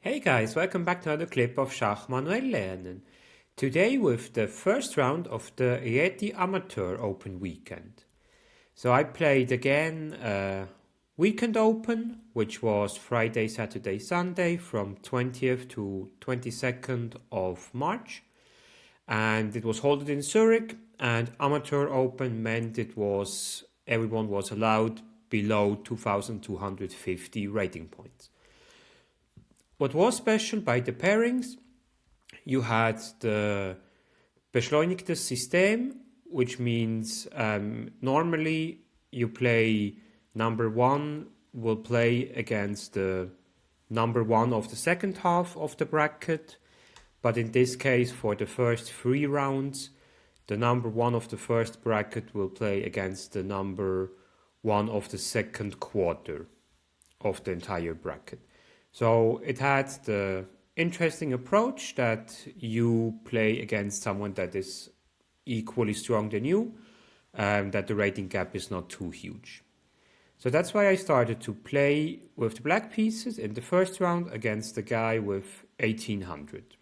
Hey guys, welcome back to another clip of Schach-manuel-lernen. Today with the first round of the Réti Amateur Open weekend. So I played again Weekend Open, which was Friday, Saturday, Sunday from 20th to 22nd of March. And it was held in Zurich, and Amateur Open meant everyone was allowed below 2,250 rating points. What was special by the pairings, you had the beschleunigtes System, which means normally you play number one will play against the number one of the second half of the bracket, but in this case for the first 3 rounds, the number one of the first bracket will play against the number one of the second quarter of the entire bracket. So it had the interesting approach that you play against someone that is equally strong than you, that the rating gap is not too huge. So that's why I started to play with the black pieces in the first round against the guy with 1800.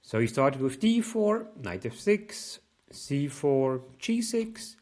So he started with d4, knight f6, c4, g6,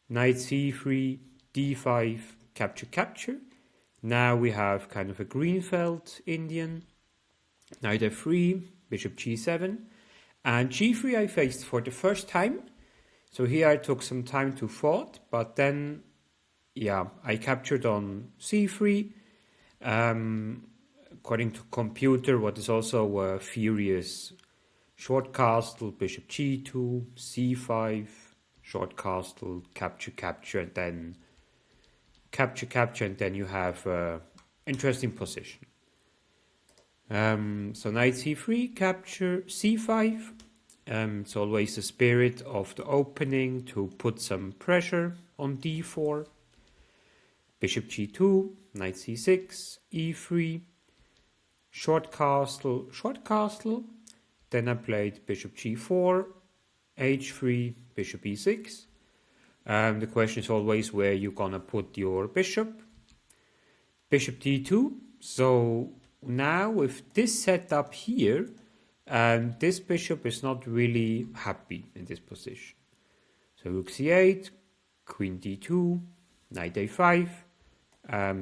knight c3, d5, capture, capture. Now we have kind of a Greenfeld Indian, knight f3, bishop g7, and g3 I faced for the first time. So here I took some time to thought, but then, I captured on c3. According to computer, what is also a furious short castle, bishop g2, c5, short castle, capture, capture, and then capture, capture, and then you have interesting position. So knight c3, capture, c5. It's always the spirit of the opening to put some pressure on d4. Bishop g2, knight c6, e3, short castle, short castle. Then I played bishop g4, h3, bishop e6. The question is always where you're gonna put your bishop. Bishop d2. So now with this setup here, this bishop is not really happy in this position. So rook c8, queen d2, knight a5.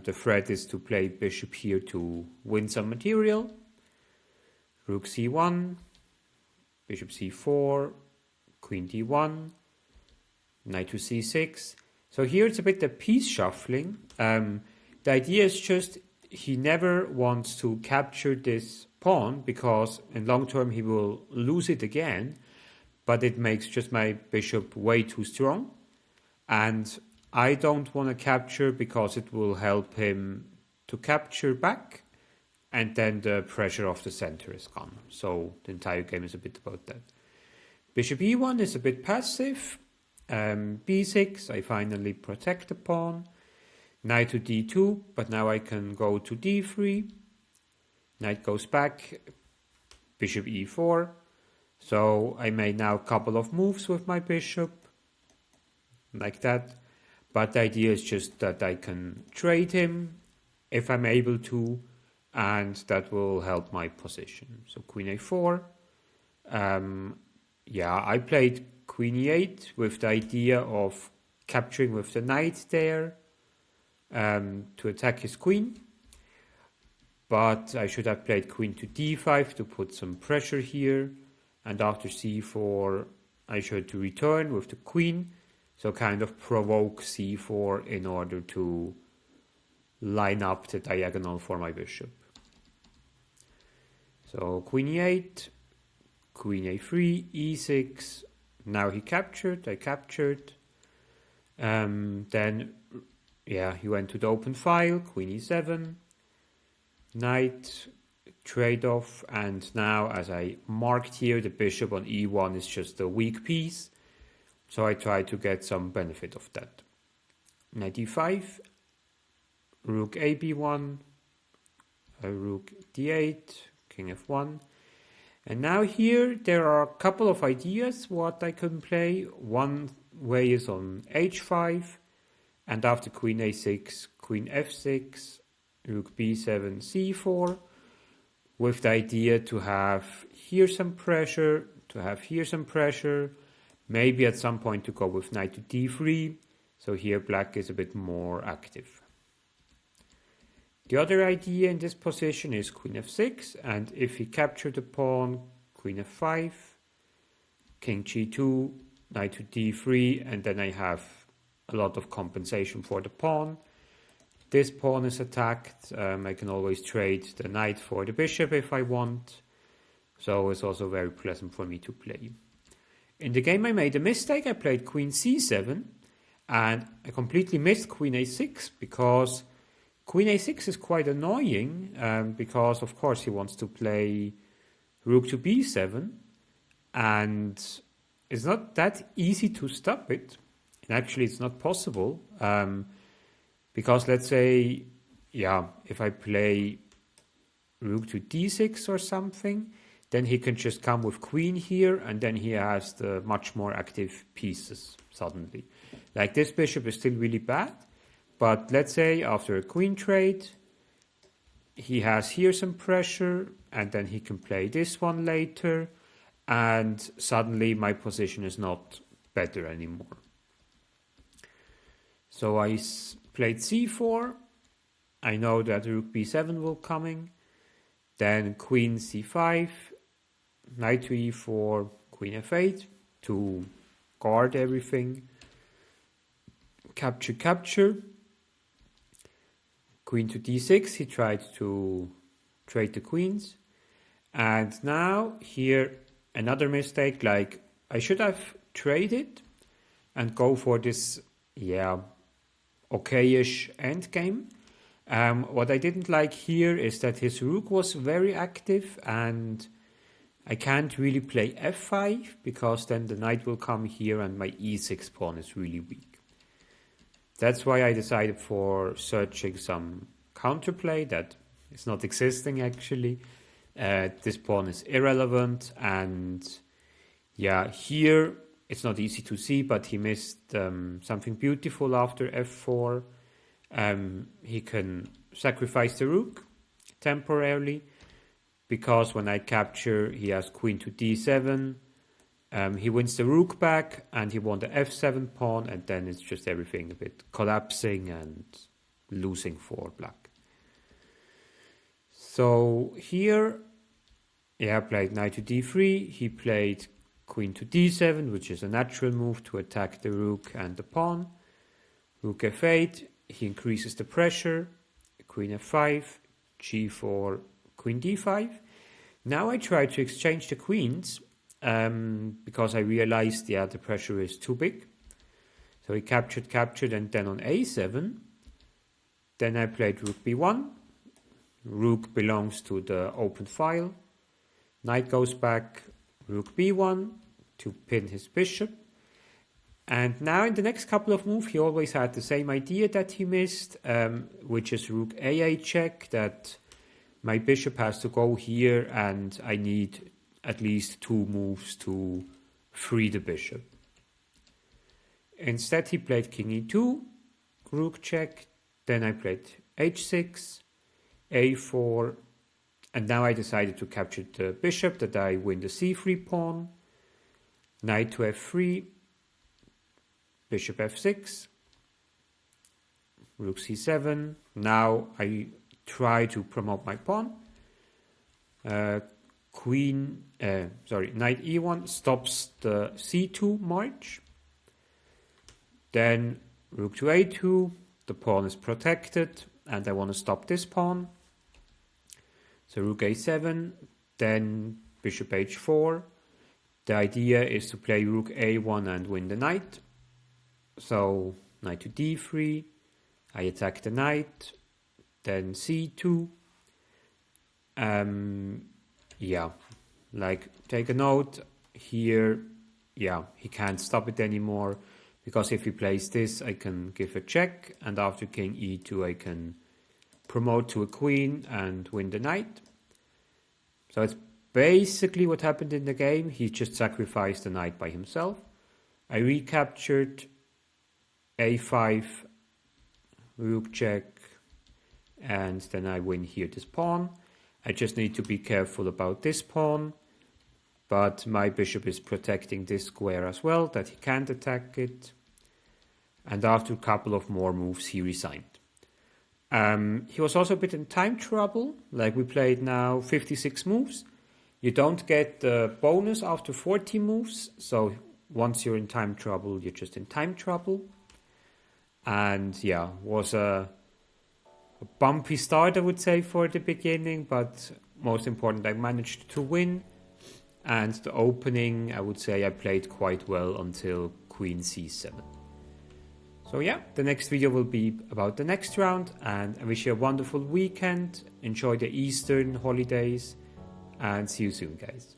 The threat is to play bishop here to win some material. Rook c1, bishop c4, queen d1, knight to c6. So here it's a bit the piece shuffling. The idea is just he never wants to capture this pawn because in long term he will lose it again, but it makes just my bishop way too strong. And I don't want to capture because it will help him to capture back, and then the pressure of the center is gone. So the entire game is a bit about that. Bishop e1 is a bit passive. b6, I finally protect the pawn. Knight to d2, but now I can go to d3. Knight goes back, bishop e4. So I made now a couple of moves with my bishop, like that. But the idea is just that I can trade him if I'm able to, and that will help my position. So queen a4. I played queen e8 with the idea of capturing with the knight there to attack his queen. But I should have played queen to d5 to put some pressure here. And after c4, I should return with the queen. So kind of provoke c4 in order to line up the diagonal for my bishop. So queen e8, queen a3, e6. Now he captured, I captured. Then he went to the open file, queen e7, knight, trade-off, and now as I marked here, the bishop on e1 is just a weak piece, so I try to get some benefit of that. Knight e5, rook ab1, rook d8, king f1, and now here there are a couple of ideas what I can play. One way is on h5, and after queen a6, queen f6, rook b7, c4. with the idea to have here some pressure, to have here some pressure, maybe at some point to go with knight to d3, so here black is a bit more active. The other idea in this position is queen f6, and if he captured the pawn, queen f5, king g2, knight to d3, and then I have a lot of compensation for the pawn. This pawn is attacked. I can always trade the knight for the bishop if I want. So it's also very pleasant for me to play. In the game I made a mistake. I played queen c7 and I completely missed queen a6 because queen a6 is quite annoying because of course he wants to play rook to b7 and it's not that easy to stop it. And actually it's not possible. Because let's say, if I play rook to d6 or something, then he can just come with queen here, and then he has the much more active pieces suddenly. Like this bishop is still really bad, but let's say after a queen trade, he has here some pressure, and then he can play this one later, and suddenly my position is not better anymore. So I played c4, I know that rook b7 will coming, then queen c5, knight to e4, queen f8 to guard everything, capture, queen to d6, he tried to trade the queens, and now here another mistake, like I should have traded and go for this, okayish endgame. What I didn't like here is that his rook was very active and I can't really play f5 because then the knight will come here and my e6 pawn is really weak. That's why I decided for searching some counterplay that is not existing actually. This pawn is irrelevant and here it's not easy to see, but he missed something beautiful after f4. He can sacrifice the rook temporarily because when I capture, he has queen to d7. He wins the rook back and he won the f7 pawn, and then it's just everything a bit collapsing and losing for black. So here, I played knight to d3. He played queen to d7, which is a natural move to attack the rook and the pawn. Rook f8, he increases the pressure. Queen f5, g4, queen d5. Now I try to exchange the queens because I realized, the pressure is too big. So he captured, and then on a7, then I played rook b1. Rook belongs to the open file. Knight goes back, rook b1 to pin his bishop. And now in the next couple of moves, he always had the same idea that he missed, which is rook a8 check, that my bishop has to go here and I need at least 2 moves to free the bishop. Instead he played king e2, rook check, then I played h6, a4, and now I decided to capture the bishop, that I win the c3 pawn, knight to f3, bishop f6, rook c7. Now I try to promote my pawn. Knight e1 stops the c2 march. Then rook to a2, the pawn is protected, and I want to stop this pawn. So rook a7, then bishop h4. The idea is to play rook a1 and win the knight. So knight to d3, I attack the knight, then c2. Take a note here, he can't stop it anymore, because if he plays this, I can give a check, and after king e2, I can promote to a queen and win the knight. So it's basically what happened in the game. He just sacrificed the knight by himself. I recaptured a5, rook check, and then I win here this pawn. I just need to be careful about this pawn, but my bishop is protecting this square as well, that he can't attack it. And after a couple of more moves, he resigned. He was also a bit in time trouble, like we played now 56 moves. You don't get the bonus after 40 moves, so once you're in time trouble, you're just in time trouble. And yeah, was a bumpy start, I would say, for the beginning, but most important, I managed to win. And the opening, I would say I played quite well until Queen C7. So yeah, the next video will be about the next round, and I wish you a wonderful weekend. Enjoy the Eastern holidays, and see you soon, guys.